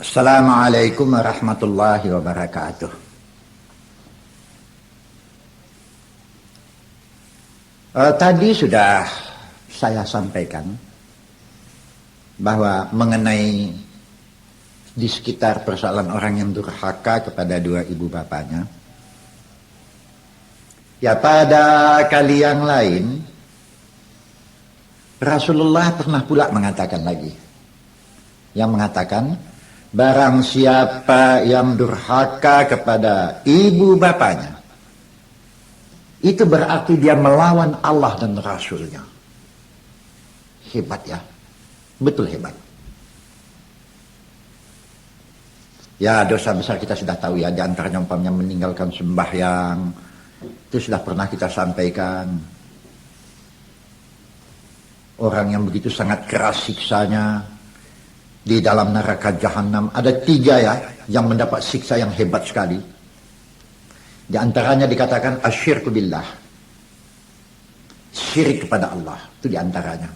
Assalamualaikum warahmatullahi wabarakatuh. Tadi sudah saya sampaikan bahwa mengenai di sekitar persoalan orang yang durhaka kepada dua ibu bapanya, ya pada kali yang lain Rasulullah pernah pula mengatakan lagi, yang mengatakan barang siapa yang durhaka kepada ibu bapanya, itu berarti dia melawan Allah dan Rasulnya. Hebat ya, betul hebat. Ya, dosa besar kita sudah tahu ya, di antaranya umpamanya meninggalkan sembahyang, itu sudah pernah kita sampaikan. Orang yang begitu sangat keras siksanya di dalam neraka jahanam. Ada 3 ya yang mendapat siksa yang hebat sekali. Di antaranya dikatakan asyirku billah, syirik kepada Allah, itu di antaranya.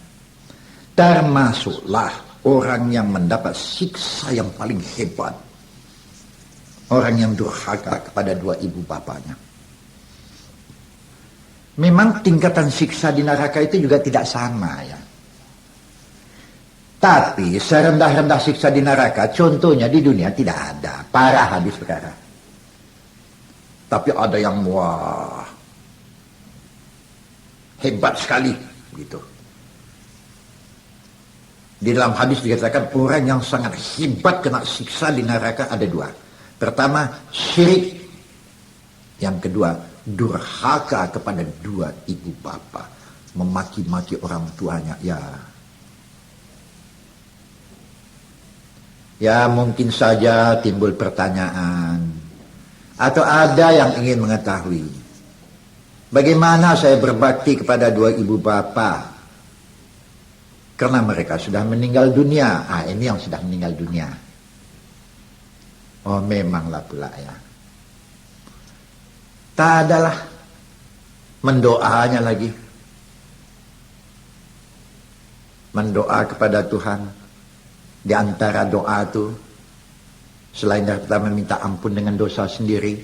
Termasuklah orang yang mendapat siksa yang paling hebat, orang yang durhaka kepada dua ibu bapanya. Memang tingkatan siksa di neraka itu juga tidak sama ya. Tapi serendah-rendah siksa di neraka, contohnya di dunia tidak ada, parah habis perkara. Tapi ada yang wah hebat sekali gitu. Di dalam hadis dikatakan orang yang sangat hebat kena siksa di neraka ada 2. Pertama syirik, yang kedua durhaka kepada dua ibu bapa, memaki-maki orang tuanya. Ya mungkin saja timbul pertanyaan, atau ada yang ingin mengetahui, bagaimana saya berbakti kepada dua ibu bapa karena mereka sudah meninggal dunia. Ini yang sudah meninggal dunia. Oh memanglah pula ya. Tak adalah mendoanya lagi. Mendoa kepada Tuhan. Di antara doa itu, selain dari pertama minta ampun dengan dosa sendiri,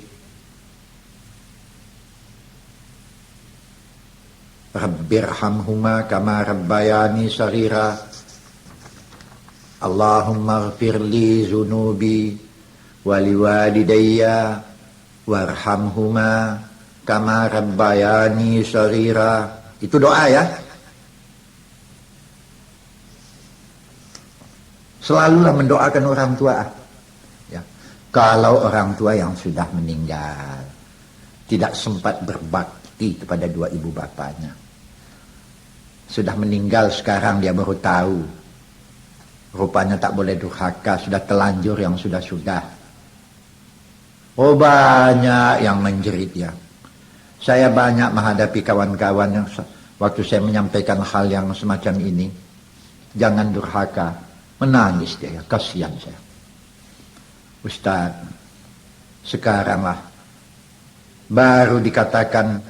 Rabbirhamhuma kama rabbayani sarira, Allahumma ghfirli zunubi waliwalidayya warhamhuma kama rabbayani sarira. Itu doa ya. Selalulah mendoakan orang tua. Kalau orang tua yang sudah meninggal tidak sempat berbakti kepada dua ibu bapanya, sudah meninggal sekarang dia baru tahu rupanya tak boleh durhaka, sudah telanjur yang sudah-sudah. Oh banyak yang menjerit ya. Saya banyak menghadapi kawan-kawan yang waktu saya menyampaikan hal yang semacam ini, jangan durhaka, menangis dia ya, kasihan saya. Ustaz, sekaranglah baru dikatakan,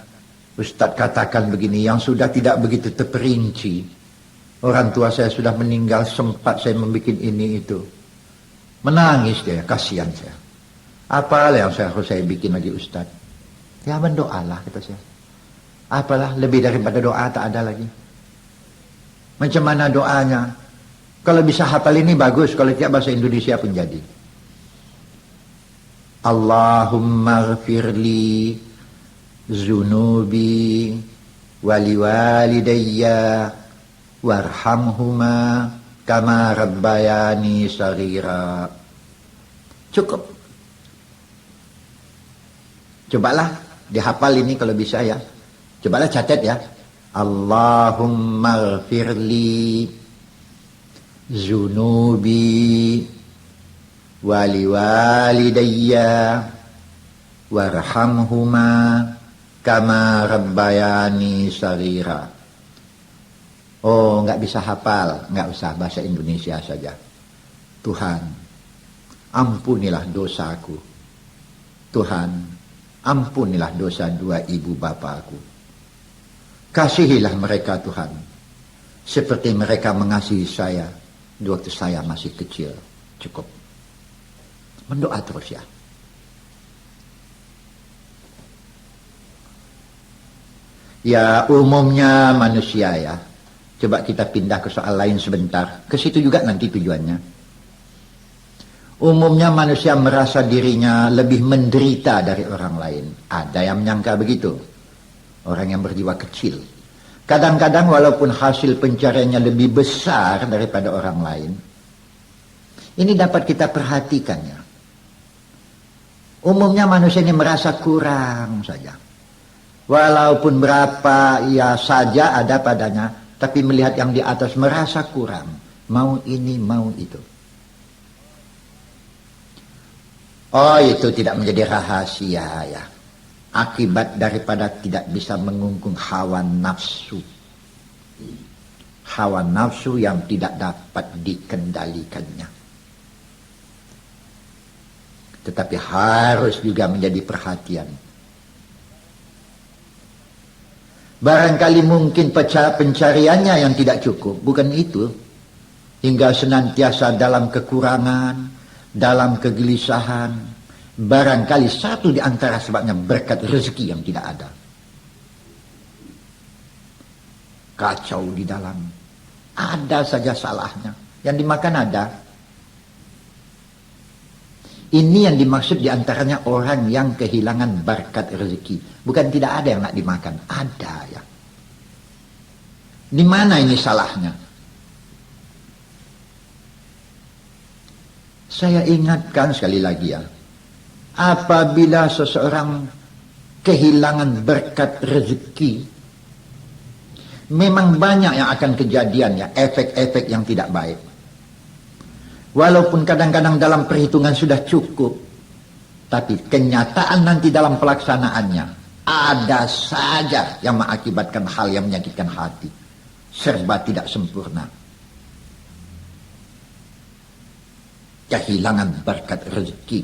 Ustaz katakan begini, yang sudah tidak begitu terperinci. Orang tua saya sudah meninggal, sempat saya membuat ini itu. Menangis dia, kasihan saya. Apalah yang harus saya bikin lagi Ustaz? Ya mendoalah, kata saya. Apalah, lebih daripada doa tak ada lagi. Macam mana doanya? Kalau bisa hafal ini bagus, kalau tidak bahasa Indonesia pun jadi. Allahumma ghfirli zunubi waliwalidayya warhamhuma kama rabbayani saghira. Cukup. Cobalah dihafal ini kalau bisa ya. Cobalah catat ya. Allahumma ghfirli zunubi waliwalidayya warhamhuma kama rabbayani saghira. Oh, nggak bisa hafal, nggak usah, bahasa Indonesia saja. Tuhan, ampunilah dosaku. Tuhan, ampunilah dosa dua ibu bapaku. Kasihilah mereka Tuhan, seperti mereka mengasihi saya di waktu saya masih kecil. Cukup. Mendoa terus ya. Ya umumnya manusia ya. Coba kita pindah ke soal lain sebentar. Ke situ juga nanti tujuannya. Umumnya manusia merasa dirinya lebih menderita dari orang lain. Ada yang menyangka begitu. Orang yang berjiwa kecil. Kadang-kadang walaupun hasil pencariannya lebih besar daripada orang lain. Ini dapat kita perhatikan ya. Umumnya manusia ini merasa kurang saja. Walaupun berapa ya saja ada padanya. Tapi melihat yang di atas merasa kurang. Mau ini, mau itu. Oh, itu tidak menjadi rahasia ya. Akibat daripada tidak bisa mengungkung hawa nafsu. Hawa nafsu yang tidak dapat dikendalikannya. Tetapi harus juga menjadi perhatian. Barangkali mungkin pencariannya yang tidak cukup. Bukan itu. Hingga senantiasa dalam kekurangan, dalam kegelisahan. Barangkali satu di antara sebabnya berkat rezeki yang tidak ada. Kacau di dalam. Ada saja salahnya. Yang dimakan ada. Ini yang dimaksud diantaranya orang yang kehilangan berkat rezeki. Bukan tidak ada yang nak dimakan. Ada ya. Di mana ini salahnya? Saya ingatkan sekali lagi ya. Apabila seseorang kehilangan berkat rezeki, memang banyak yang akan kejadian ya. Efek-efek yang tidak baik. Walaupun kadang-kadang dalam perhitungan sudah cukup, tapi kenyataan nanti dalam pelaksanaannya ada saja yang mengakibatkan hal yang menyakitkan hati. Serba tidak sempurna. Kehilangan berkat rezeki.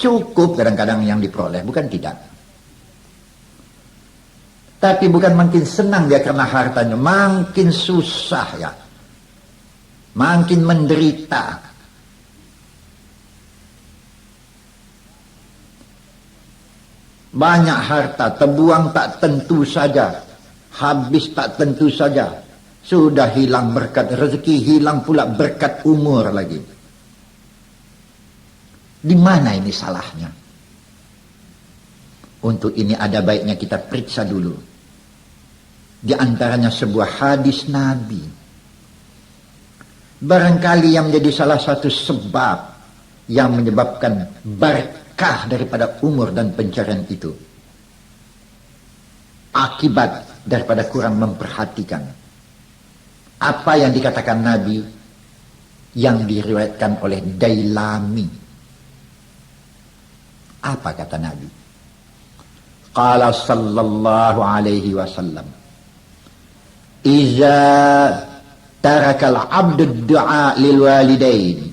Cukup kadang-kadang yang diperoleh, bukan tidak. Tapi bukan makin senang dia karena hartanya, makin susah ya. Makin menderita. Banyak harta terbuang tak tentu saja. Habis tak tentu saja. Sudah hilang berkat rezeki, hilang pula berkat umur lagi. Di mana ini salahnya? Untuk ini ada baiknya kita periksa dulu. Di antaranya sebuah hadis Nabi. Barangkali yang menjadi salah satu sebab yang menyebabkan berkah daripada umur dan pencarian itu. Akibat daripada kurang memperhatikan. Apa yang dikatakan Nabi yang diriwayatkan oleh Dailami. Apa kata Nabi? Qala sallallahu alaihi wasallam. Iza tarakal abdu du'a lil walidain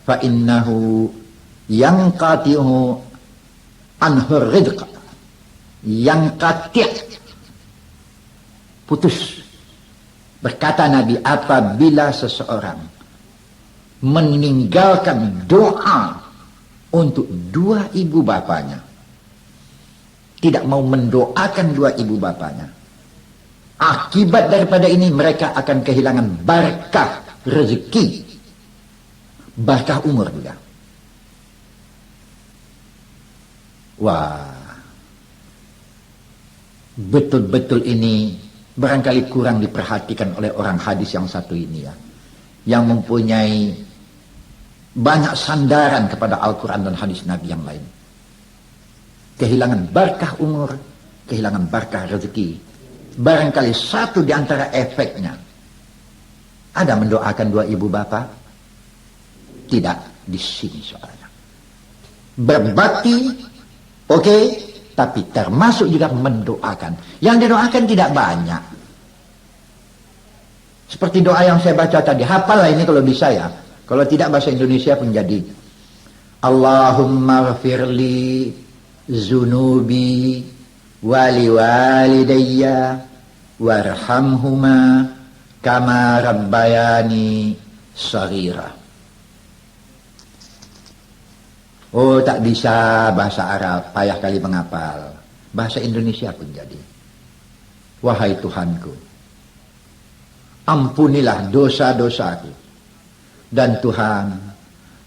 fa innahu yanqati'u anhu rizq. Yanqati' putus. Berkata Nabi, apabila seseorang meninggalkan doa untuk dua ibu bapanya, tidak mau mendoakan dua ibu bapanya, akibat daripada ini mereka akan kehilangan berkah rezeki, berkah umur juga. Wah, betul-betul ini barangkali kurang diperhatikan oleh orang hadis yang satu ini ya, yang mempunyai banyak sandaran kepada Al-Quran dan hadis Nabi yang lain. Kehilangan berkah umur, kehilangan berkah rezeki. Barangkali satu di antara efeknya ada mendoakan dua ibu bapa. Tidak di sini soalnya. Berbakti, oke, tapi termasuk juga mendoakan. Yang didoakan tidak banyak. Seperti doa yang saya baca tadi, hafal ini kalau bisa ya. Kalau tidak bahasa Indonesia pun jadi. Allahumma ghafirli zunubi wali walidayya warhamhuma kama rabbayani Sarira. Oh, tak bisa bahasa Arab, payah kali menghafal. Bahasa Indonesia pun jadi. Wahai Tuhanku, ampunilah dosa-dosaku. Dan Tuhan,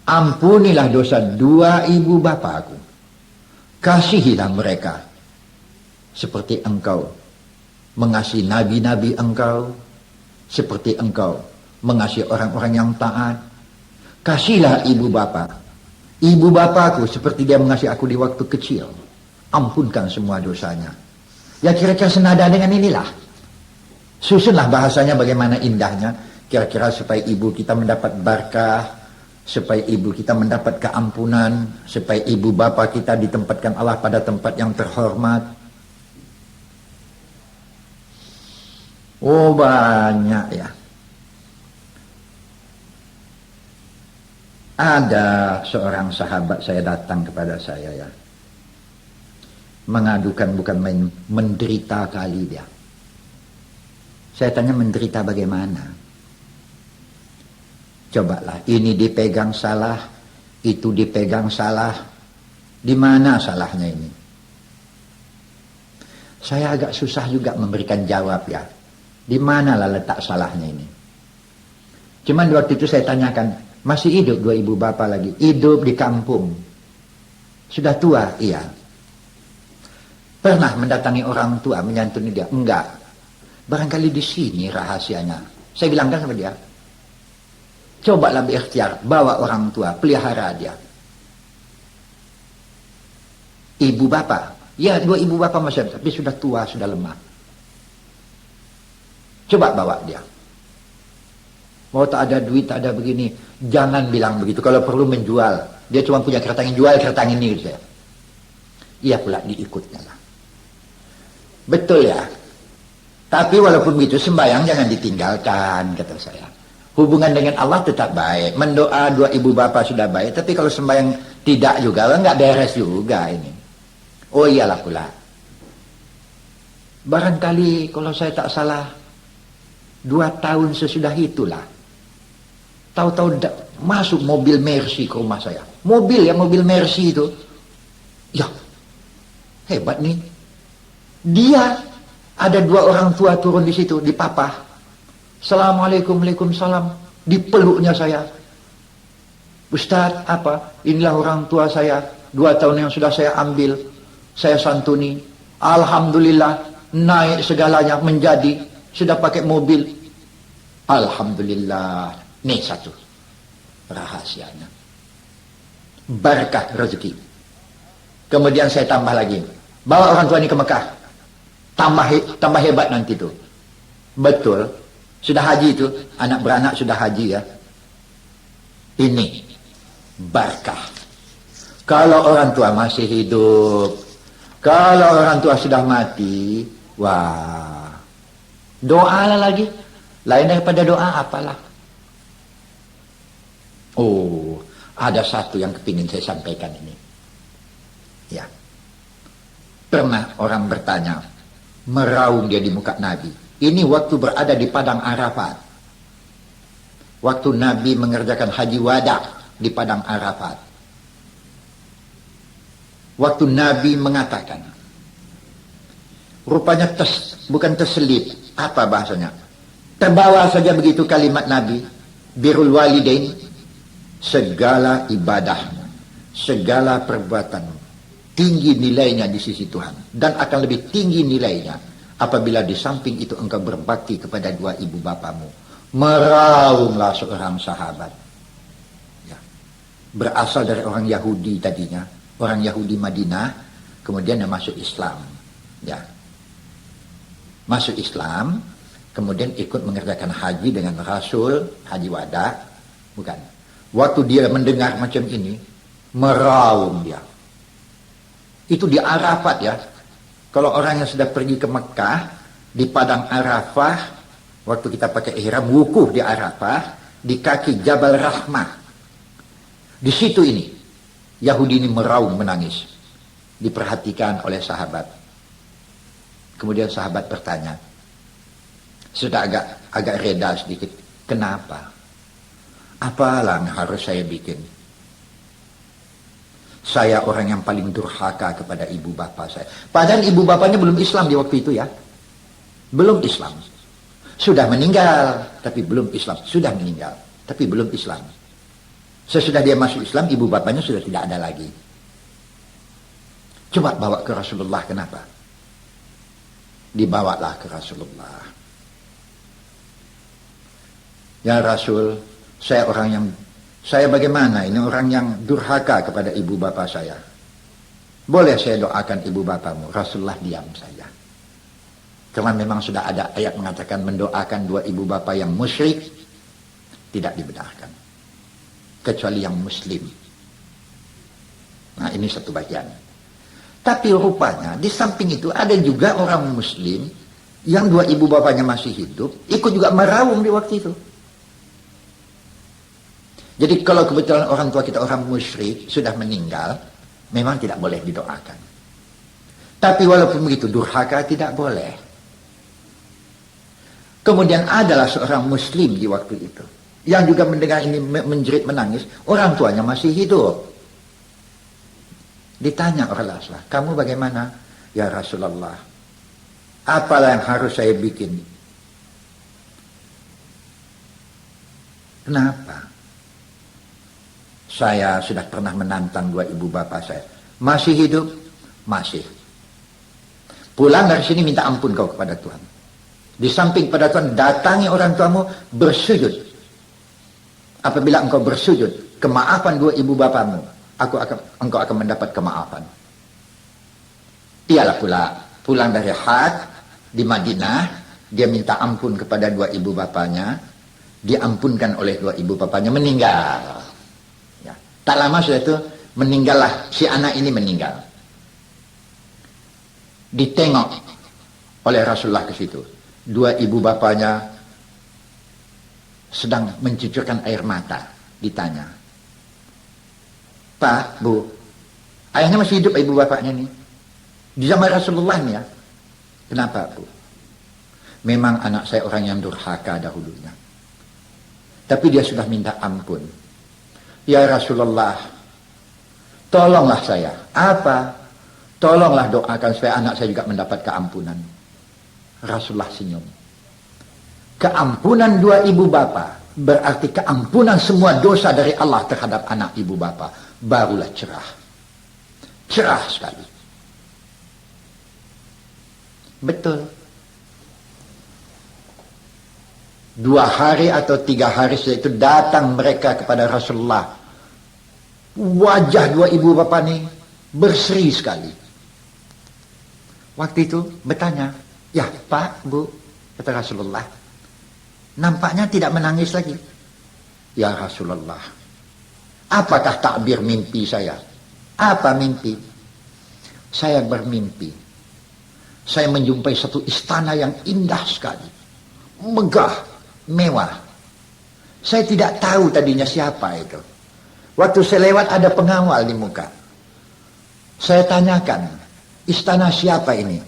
ampunilah dosa dua ibu bapaku. Kasihilah mereka seperti Engkau mengasihi nabi-nabi Engkau, seperti Engkau mengasihi orang-orang yang taat. Kasihlah ibu bapa. Ibu bapaku seperti dia mengasihi aku di waktu kecil. Ampunkan semua dosanya. Ya kira-kira senada dengan inilah. Susunlah bahasanya bagaimana indahnya. Kira-kira supaya ibu kita mendapat berkah, supaya ibu kita mendapat keampunan, supaya ibu bapa kita ditempatkan Allah pada tempat yang terhormat. Oh banyak ya. Ada seorang sahabat saya datang kepada saya ya. Mengadukan bukan main, menderita kali dia. Saya tanya menderita bagaimana? Cobalah, ini dipegang salah, itu dipegang salah. Di mana salahnya ini? Saya agak susah juga memberikan jawab ya. Di manalah letak salahnya ini? Cuman waktu itu saya tanyakan, masih hidup dua ibu bapak lagi? Hidup di kampung. Sudah tua? Iya. Pernah mendatangi orang tua, menyantuni dia? Enggak. Barangkali di sini rahasianya. Saya bilangkan sama dia, cobalah berikhtiar, bawa orang tua, pelihara dia. Ibu bapak, ya dua ibu bapak masih ada, tapi sudah tua, sudah lemah. Coba bawa dia. Mau tak ada duit, tak ada begini, jangan bilang begitu. Kalau perlu menjual, dia cuma punya keretang, jual keretang ini gitu ya. Iya pula diikutnya lah. Betul ya. Tapi walaupun begitu sembahyang jangan ditinggalkan, kata saya. Hubungan dengan Allah tetap baik. Mendoa dua ibu bapak sudah baik. Tapi kalau sembahyang tidak juga, enggak beres juga ini. Oh iyalah pula. Barangkali kalau saya tak salah, 2 tahun sesudah itulah. Tahu-tahu masuk mobil Mercy ke rumah saya. Mobil Mercy itu. Ya, hebat nih. Dia ada 2 orang tua turun di situ, di papa. Assalamualaikum, waalaikumsalam. Dipeluknya saya. Ustaz, apa? Inilah orang tua saya. 2 tahun yang sudah saya ambil. Saya santuni. Alhamdulillah, naik segalanya menjadi. Sudah pakai mobil. Alhamdulillah. Nih satu rahasianya. Berkah rezeki. Kemudian saya tambah lagi. Bawa orang tua ini ke Mekah. Tambah hebat nanti tuh. Betul. Sudah haji itu, anak beranak sudah haji ya. Ini berkah. Kalau orang tua masih hidup, kalau orang tua sudah mati, wah, doalah lagi. Lain daripada doa apalah. Oh, ada satu yang kepingin saya sampaikan ini. Ya. Pernah orang bertanya, meraung dia di muka Nabi. Ini waktu berada di padang Arafat. Waktu Nabi mengerjakan haji wada di padang Arafat. Waktu Nabi mengatakan, rupanya bukan terselip, apa bahasanya? Terbawa saja begitu kalimat Nabi, birrul walidain, segala ibadah, segala perbuatan, tinggi nilainya di sisi Tuhan. Dan akan lebih tinggi nilainya apabila di samping itu engkau berbakti kepada 2 ibu bapamu. Meraunglah seorang sahabat. Ya. Berasal dari orang Yahudi tadinya. Orang Yahudi Madinah. Kemudian dia masuk Islam. Ya. Masuk Islam. Kemudian ikut mengerjakan haji dengan Rasul. Haji wada. Bukan. Waktu dia mendengar macam ini. Meraung dia. Itu di Arafat ya. Kalau orang yang sudah pergi ke Mekah, di padang Arafah, waktu kita pakai ihram, wukuf di Arafah, di kaki Jabal Rahmah. Di situ ini, Yahudi ini meraung menangis. Diperhatikan oleh sahabat. Kemudian sahabat bertanya, sudah agak reda sedikit, kenapa? Apalah yang harus saya bikin? Saya orang yang paling durhaka kepada ibu bapa saya. Padahal ibu bapanya belum Islam di waktu itu ya. Belum Islam. Sudah meninggal, tapi belum Islam. Sudah meninggal, tapi belum Islam. Sesudah dia masuk Islam, ibu bapanya sudah tidak ada lagi. Coba bawa ke Rasulullah, kenapa? Dibawalah ke Rasulullah. Ya Rasul, saya bagaimana? Ini orang yang durhaka kepada ibu bapa saya. Boleh saya doakan ibu bapamu? Rasulullah diam saja. Karena memang sudah ada ayat mengatakan mendoakan dua ibu bapa yang musyrik tidak dibenarkan. Kecuali yang muslim. Nah ini satu bagian. Tapi rupanya di samping itu ada juga orang muslim yang dua ibu bapanya masih hidup, ikut juga merawung di waktu itu. Jadi kalau kebetulan orang tua kita orang musyrik sudah meninggal, memang tidak boleh didoakan. Tapi walaupun begitu durhaka tidak boleh. Kemudian adalah seorang muslim di waktu itu yang juga mendengar ini menjerit menangis, orang tuanya masih hidup. Ditanya oleh Rasulullah, kamu bagaimana? Ya Rasulullah, apalah yang harus saya bikin? Kenapa? Saya sudah pernah menantang dua ibu bapak saya. Masih hidup? Masih. Pulang dari sini minta ampun kau kepada Tuhan. Di samping pada Tuhan, datangi orang tuamu bersujud. Apabila engkau bersujud, kemaafan dua ibu bapamu, engkau akan mendapat kemaafan. Ialah pula pulang dari Had di Madinah, dia minta ampun kepada dua ibu bapanya, diampunkan oleh dua ibu bapanya, meninggal. Ya. Tak lama sudah itu meninggallah, si anak ini meninggal. Ditengok oleh Rasulullah ke situ. Dua ibu bapanya sedang mencucurkan air mata. Ditanya, Pak, Bu, ayahnya masih hidup ibu bapaknya nih? Di zaman Rasulullah nih ya. Kenapa, Bu? Memang anak saya orang yang durhaka dahulunya. Tapi dia sudah minta ampun. Ya Rasulullah, tolonglah saya. Apa? Tolonglah doakan supaya anak saya juga mendapat keampunan. Rasulullah senyum. Keampunan dua ibu bapa berarti keampunan semua dosa dari Allah terhadap anak ibu bapa. Barulah cerah. Cerah sekali. Betul. 2 hari atau 3 hari setelah itu datang mereka kepada Rasulullah. Wajah dua ibu bapa ini berseri sekali. Waktu itu bertanya, ya Pak, Bu, kata Rasulullah, nampaknya tidak menangis lagi. Ya Rasulullah, apakah takbir mimpi saya? Apa mimpi? Saya bermimpi. Saya menjumpai satu istana yang indah sekali. Megah, mewah. Saya tidak tahu tadinya siapa itu. Waktu saya lewat ada pengawal di muka. Saya tanyakan, istana siapa ini?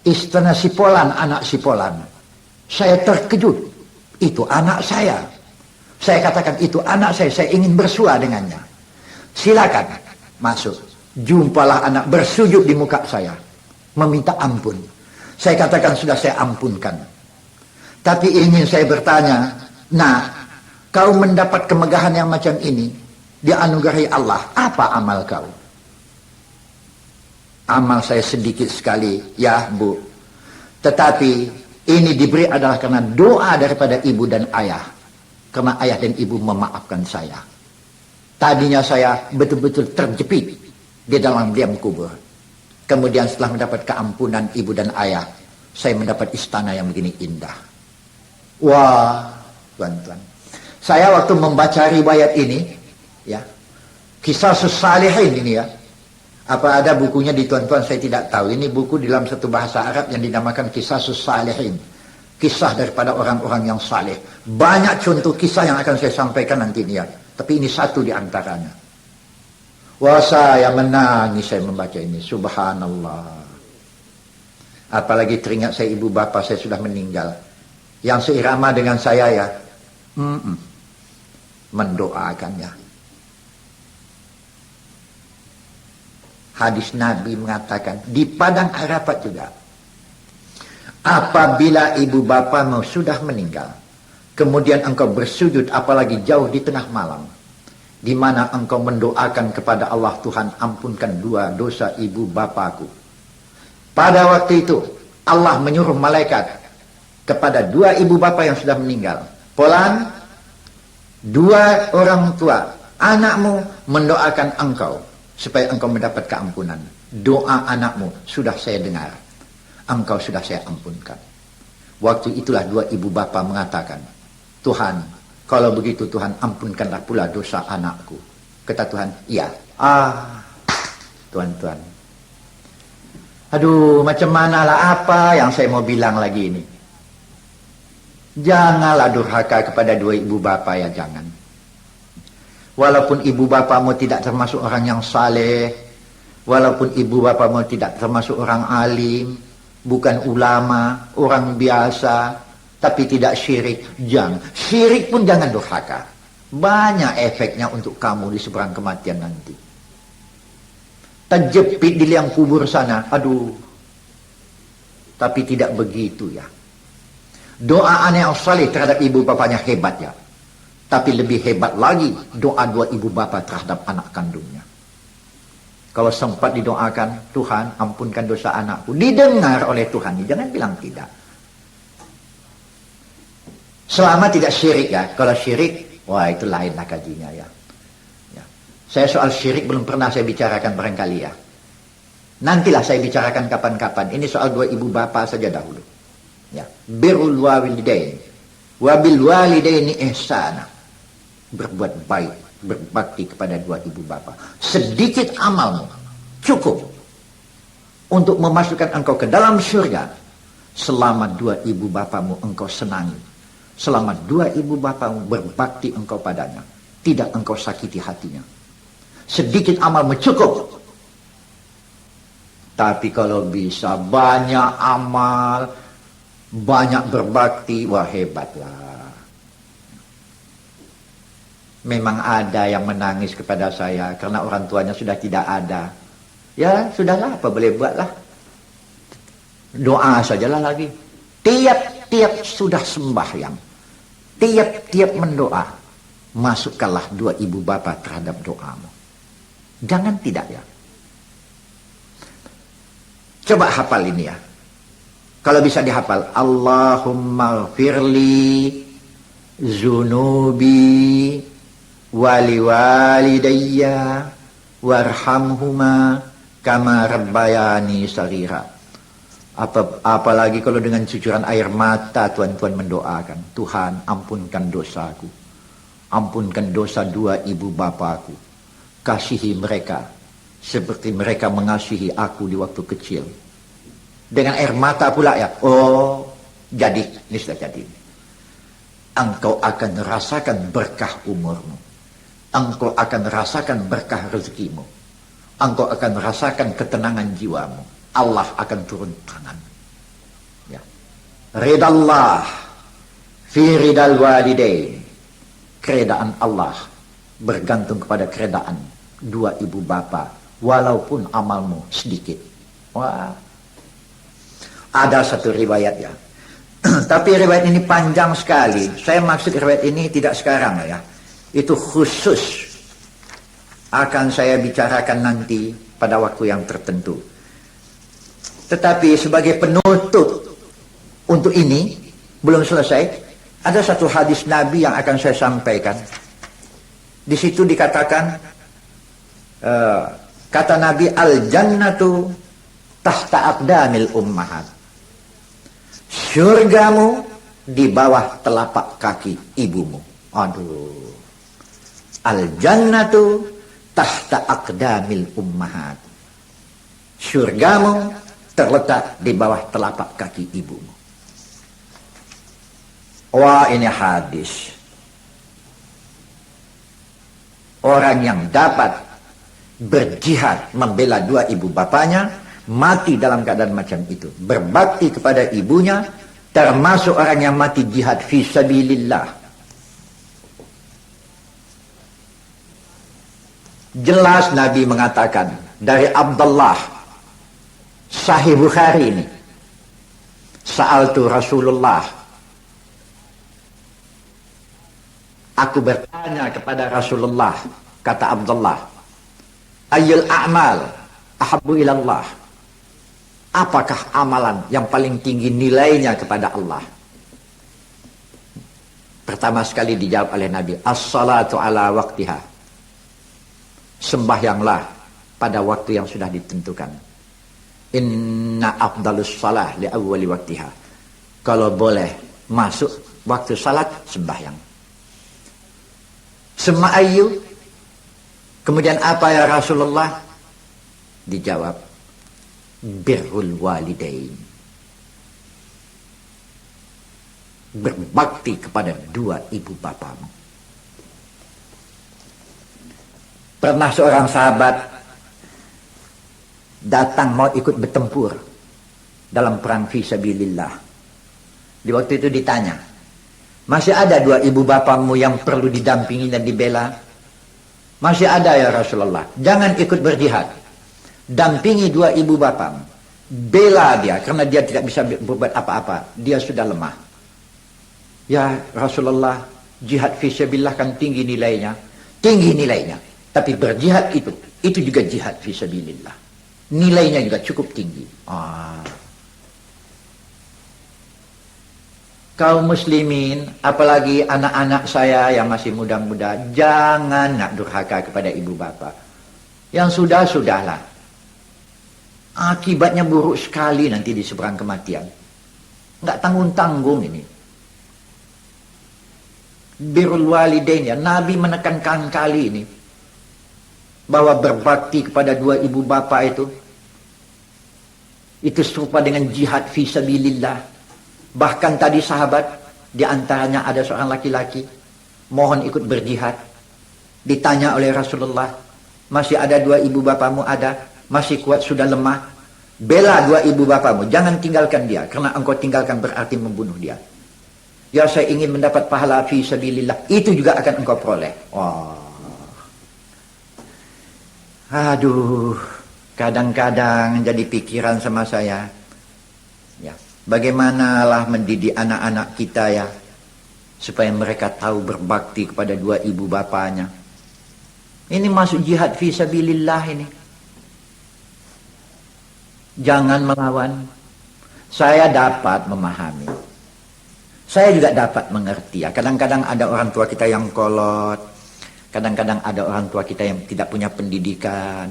Istana Sipolan, anak Sipolan. Saya terkejut. Itu anak saya. Saya katakan, itu anak saya ingin bersua dengannya. Silakan masuk. Jumpalah anak bersujud di muka saya, meminta ampun. Saya katakan, sudah saya ampunkan. Tapi ingin saya bertanya, nah, kau mendapat kemegahan yang macam ini, dianugerahi Allah, apa amal kau? Amal saya sedikit sekali, ya Bu. Tetapi ini diberi adalah karena doa daripada ibu dan ayah. Karena ayah dan ibu memaafkan saya. Tadinya saya betul-betul terjepit di dalam liang kubur. Kemudian setelah mendapat keampunan ibu dan ayah, saya mendapat istana yang begini indah. Wah, tuan-tuan. Saya waktu membaca riwayat ini, ya, kisah Salihin ini ya. Apa ada bukunya di tuan-tuan, saya tidak tahu. Ini buku dalam satu bahasa Arab yang dinamakan Kisah Salihin. Kisah daripada orang-orang yang saleh. Banyak contoh kisah yang akan saya sampaikan nanti ini ya. Tapi ini satu di antaranya. Wah, saya menangis saya membaca ini. Subhanallah. Apalagi teringat saya ibu bapa saya sudah meninggal. Yang seirama dengan saya ya. mendoakannya. Hadis Nabi mengatakan di padang Arafat juga, apabila ibu bapamu sudah meninggal, kemudian engkau bersujud, apalagi jauh di tengah malam, di mana engkau mendoakan kepada Allah, Tuhan ampunkan dua dosa ibu bapaku. Pada waktu itu Allah menyuruh malaikat kepada dua ibu bapa yang sudah meninggal, Fulan, dua orang tua anakmu mendoakan engkau supaya engkau mendapat keampunan. Doa anakmu sudah saya dengar, engkau sudah saya ampunkan. Waktu itulah dua ibu bapa mengatakan, Tuhan, kalau begitu Tuhan ampunkanlah pula dosa anakku. Kata Tuhan, iya. Tuhan. Aduh, macam manalah apa yang saya mau bilang lagi ini. Janganlah durhaka kepada dua ibu bapa, ya jangan. Walaupun ibu bapamu tidak termasuk orang yang saleh, walaupun ibu bapamu tidak termasuk orang alim, bukan ulama, orang biasa, tapi tidak syirik, jangan. Syirik pun jangan durhaka. Banyak efeknya untuk kamu di seberang kematian nanti. Terjepit di liang kubur sana, aduh. Tapi tidak begitu ya. Doa anak yang saleh terhadap ibu bapanya hebat ya. Tapi lebih hebat lagi doa dua ibu bapa terhadap anak kandungnya. Kalau sempat didoakan, Tuhan ampunkan dosa anakku, didengar oleh Tuhan, jangan bilang tidak. Selama tidak syirik ya. Kalau syirik, wah itu lainlah kajinya ya. Saya soal syirik belum pernah saya bicarakan barangkali ya. Nantilah saya bicarakan kapan-kapan. Ini soal dua ibu bapa saja dahulu. Ya, birrul walidain wa bil walidaini ihsana. Berbuat baik, berbakti kepada dua ibu bapa. Sedikit amalmu cukup untuk memasukkan engkau ke dalam surga selama dua ibu bapamu engkau senangi. Selama dua ibu bapamu berbakti engkau padanya, tidak engkau sakiti hatinya. Sedikit amalmu cukup. Tapi kalau bisa banyak amal, banyak berbakti, wah hebatlah. Memang ada yang menangis kepada saya karena orang tuanya sudah tidak ada. Ya sudahlah, apa boleh buatlah. Doa sajalah lagi. Tiap-tiap sudah sembahyang, tiap-tiap mendoa, masukkanlah dua ibu bapa terhadap doamu. Jangan tidak ya. Coba hafal ini ya. Kalau bisa dihafal, Allahumma firli zunubi wali walidayya warhamhuma kama rabbayani saghira. Apalagi kalau dengan cucuran air mata tuan-tuan mendoakan, Tuhan ampunkan dosaku, ampunkan dosa dua ibu bapaku, kasihi mereka seperti mereka mengasihi aku di waktu kecil. Dengan air mata pula ya. Oh, jadi ini sudah jadi. Engkau akan rasakan berkah umurmu, engkau akan rasakan berkah rezekimu, engkau akan rasakan ketenangan jiwamu. Allah akan turun tangan ya. Ridallah fi ridal walidain. Keredaan Allah bergantung kepada keredaan dua ibu bapa, walaupun amalmu sedikit. Wah, ada satu riwayat ya. Tapi riwayat ini panjang sekali. Saya maksud riwayat ini tidak sekarang ya. Itu khusus akan saya bicarakan nanti pada waktu yang tertentu. Tetapi sebagai penutup untuk ini, belum selesai, ada satu hadis Nabi yang akan saya sampaikan. Di situ dikatakan, kata Nabi, al-jannatu tahta aqdamil ummahat. Surgamu di bawah telapak kaki ibumu. Aduh. Al-jannatu tahta aqdamil ummahat. Surgamu terletak di bawah telapak kaki ibumu. Wah, ini hadis. Orang yang dapat berjihad membela dua ibu bapanya, mati dalam keadaan macam itu, berbakti kepada ibunya, termasuk orang yang mati jihad fi sabilillah. Jelas Nabi mengatakan dari Abdullah, Sahih Bukhari ini, Sa'altu Rasulullah, aku bertanya kepada Rasulullah, kata Abdullah, ayyul a'mal ahabbu ilallah, apakah amalan yang paling tinggi nilainya kepada Allah? Pertama sekali dijawab oleh Nabi, as-salatu ala waktiha, sembahyanglah pada waktu yang sudah ditentukan. Inna afdalus salah li awwali waktiha, kalau boleh masuk waktu salat, sembahyang. Sema'ayu, kemudian apa ya Rasulullah? Dijawab, birrul walidain, berbakti kepada dua ibu bapamu. Pernah seorang sahabat datang mau ikut bertempur dalam perang fisabilillah. Di waktu itu ditanya, masih ada dua ibu bapamu yang perlu didampingi dan dibela? Masih ada ya Rasulullah. Jangan ikut berjihad, dampingi dua ibu bapamu, bela dia karena dia tidak bisa berbuat apa-apa, dia sudah lemah. Ya Rasulullah, jihad fisabilillah kan tinggi nilainya, tapi berjihad itu juga jihad fisabilillah, nilainya juga cukup tinggi. Kaum muslimin, apalagi anak-anak saya yang masih muda-muda, jangan nak durhaka kepada ibu bapa. Yang sudah-sudahlah, akibatnya buruk sekali nanti di seberang kematian. Nggak tanggung-tanggung ini. Birrul walidain, ya, Nabi menekankan kali ini bahwa berbakti kepada dua ibu bapa itu serupa dengan jihad fisabilillah. Bahkan tadi sahabat, di antaranya ada seorang laki-laki mohon ikut berjihad. Ditanya oleh Rasulullah, masih ada dua ibu bapamu? Ada. Masih kuat, sudah lemah? Bela dua ibu bapamu, jangan tinggalkan dia, karena engkau tinggalkan berarti membunuh dia. Ya, saya ingin mendapat pahala fisabilillah, itu juga akan engkau peroleh. Aduh, kadang-kadang jadi pikiran sama saya, ya, bagaimanalah mendidik anak-anak kita ya, supaya mereka tahu berbakti kepada dua ibu bapanya. Ini masuk jihad fisabilillah ini. Jangan melawan. Saya dapat memahami. Saya juga dapat mengerti ya. Kadang-kadang ada orang tua kita yang kolot. Kadang-kadang ada orang tua kita yang tidak punya pendidikan.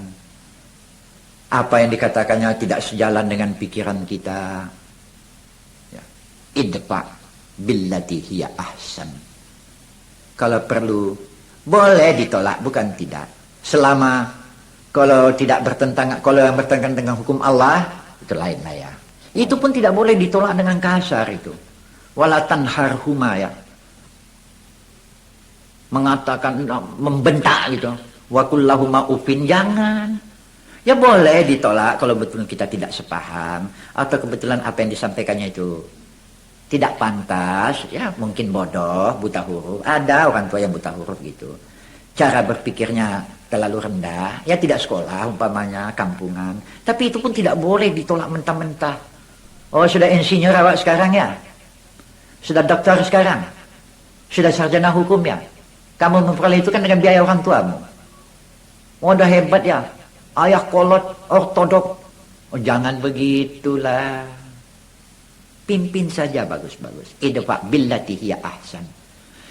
Apa yang dikatakannya tidak sejalan dengan pikiran kita. Ya. Idfa billati hiya ahsan. Kalau perlu, boleh ditolak, bukan tidak. Selama kalau tidak bertentangan, kalau yang bertentangan dengan hukum Allah, itu lain lah ya. Itu pun tidak boleh ditolak dengan kasar itu. Wala tanharhuma, ya. Mengatakan, membentak gitu. Wa kullahuma ufin, jangan. Ya boleh ditolak kalau betul kita tidak sepaham, atau kebetulan apa yang disampaikannya itu tidak pantas, ya mungkin bodoh, buta huruf. Ada orang tua yang buta huruf gitu. Cara berpikirnya terlalu rendah, ya tidak sekolah umpamanya, kampungan. Tapi itu pun tidak boleh ditolak mentah-mentah. Oh, sudah insinyur awak sekarang ya? Sudah dokter sekarang? Sudah sarjana hukum ya? Kamu memperoleh itu kan dengan biaya orang tuamu. Oh, udah hebat ya? Ayah kolot, ortodok. Oh, jangan begitulah. Pimpin saja bagus-bagus. Idfa billati hiya ahsan.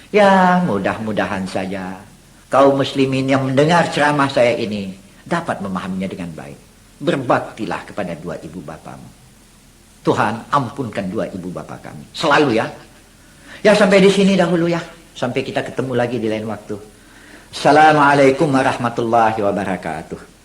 Ya, mudah-mudahan saja kaum muslimin yang mendengar ceramah saya ini dapat memahaminya dengan baik. Berbaktilah kepada dua ibu bapamu. Tuhan, ampunkan dua ibu bapa kami. Selalu ya. Ya, sampai di sini dahulu ya. Sampai kita ketemu lagi di lain waktu. Assalamualaikum warahmatullahi wabarakatuh.